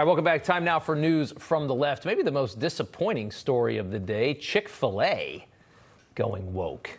All right, welcome back. Time now for news from the left. Maybe the most disappointing story of the day, Chick-fil-A going woke.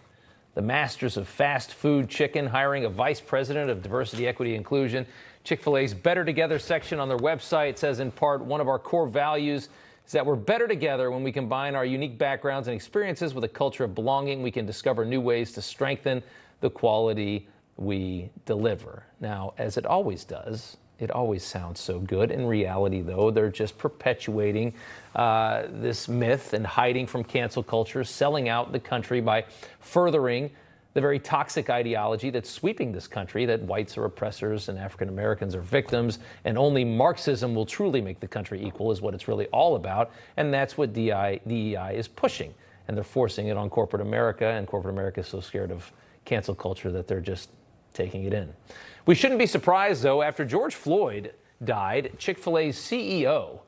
The masters of fast food chicken hiring a vice president of diversity, equity, inclusion. Chick-fil-A's Better Together section on their website says, in part, one of our core values is that we're better together when we combine our unique backgrounds and experiences with a culture of belonging. We can discover new ways to strengthen the quality we deliver. Now, as it always does, it always sounds so good. In reality, though, they're just perpetuating this myth and hiding from cancel culture, selling out the country by furthering the very toxic ideology that's sweeping this country, that whites are oppressors and African Americans are victims, and only Marxism will truly make the country equal is what it's really all about. And that's what DEI is pushing. And they're forcing it on corporate America, and corporate America is so scared of cancel culture that they're just taking it in. We shouldn't be surprised, though, after George Floyd died, Chick-fil-A's CEO,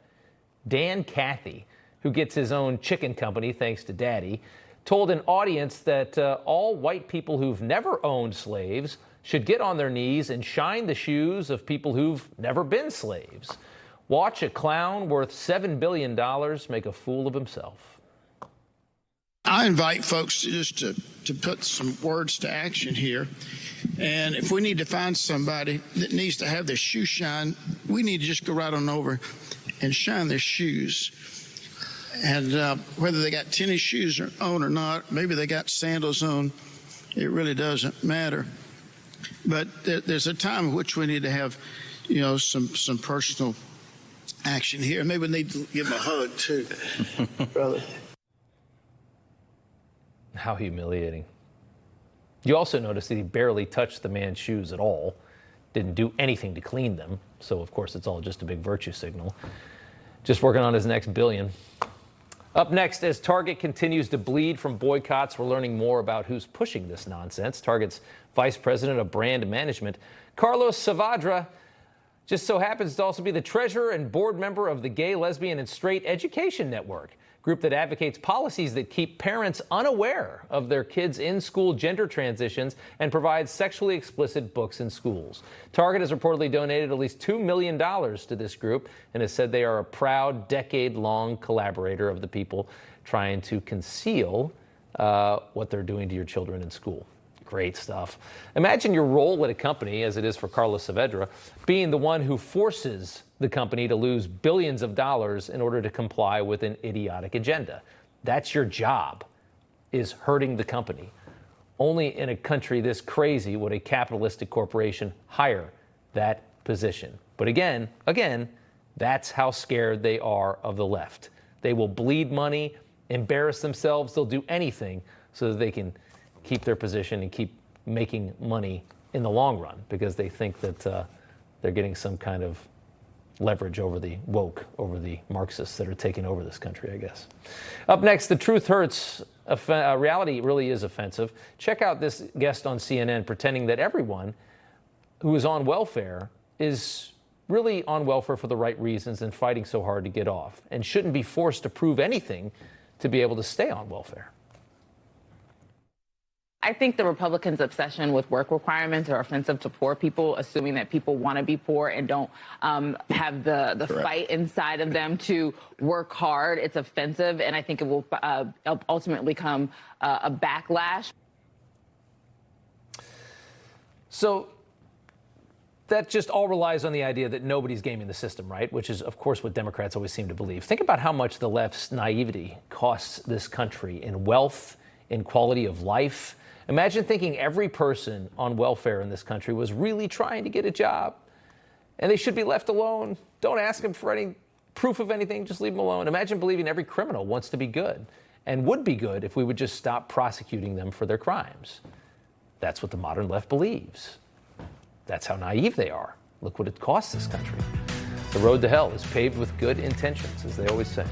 Dan Cathys, who gets his own chicken company thanks to Daddy, told an audience that all white people who've never owned slaves should get on their knees and shine the shoes of people who've never been slaves. Watch a clown worth $7 billion make a fool of himself. I invite folks to put some words to action here. And if we need to find somebody that needs to have their shoe shine, we need to just go right on over and shine their shoes. And whether they got tennis shoes on or not, maybe they got sandals on, it really doesn't matter. But there's a time in which we need to have, some personal action here. Maybe we need to give them a hug too, brother. How humiliating. You also notice that he barely touched the man's shoes at all, didn't do anything to clean them. So, of course, it's all just a big virtue signal. Just working on his next billion. Up next, as Target continues to bleed from boycotts, we're learning more about who's pushing this nonsense. Target's Vice President of Brand Management, Carlos Saavedra, just so happens to also be the treasurer and board member of the Gay, Lesbian, and Straight Education Network, a group that advocates policies that keep parents unaware of their kids' in-school gender transitions and provides sexually explicit books in schools. Target has reportedly donated at least $2 million to this group and has said they are a proud, decade-long collaborator of the people trying to conceal what they're doing to your children in school. Great stuff. Imagine your role at a company, as it is for Carlos Saavedra, being the one who forces the company to lose billions of dollars in order to comply with an idiotic agenda. That's your job, is hurting the company. Only in a country this crazy would a capitalistic corporation hire that position. But again, that's how scared they are of the left. They will bleed money, embarrass themselves, they'll do anything so that they can keep their position and keep making money in the long run, because they think that they're getting some kind of leverage over the woke, over the Marxists that are taking over this country, I guess. Up next, the truth hurts. Reality really is offensive. Check out this guest on CNN pretending that everyone who is on welfare is really on welfare for the right reasons and fighting so hard to get off, and shouldn't be forced to prove anything to be able to stay on welfare. I think the Republicans' obsession with work requirements are offensive to poor people, assuming that people want to be poor and don't have the fight inside of them to work hard. It's offensive, and I think it will ultimately come a backlash. So that just all relies on the idea that nobody's gaming the system, right? Which is, of course, what Democrats always seem to believe. Think about how much the left's naivety costs this country in wealth, in quality of life. Imagine thinking every person on welfare in this country was really trying to get a job, and they should be left alone. Don't ask them for any proof of anything, just leave them alone. Imagine believing every criminal wants to be good and would be good if we would just stop prosecuting them for their crimes. That's what the modern left believes. That's how naive they are. Look what it costs this country. The road to hell is paved with good intentions, as they always say.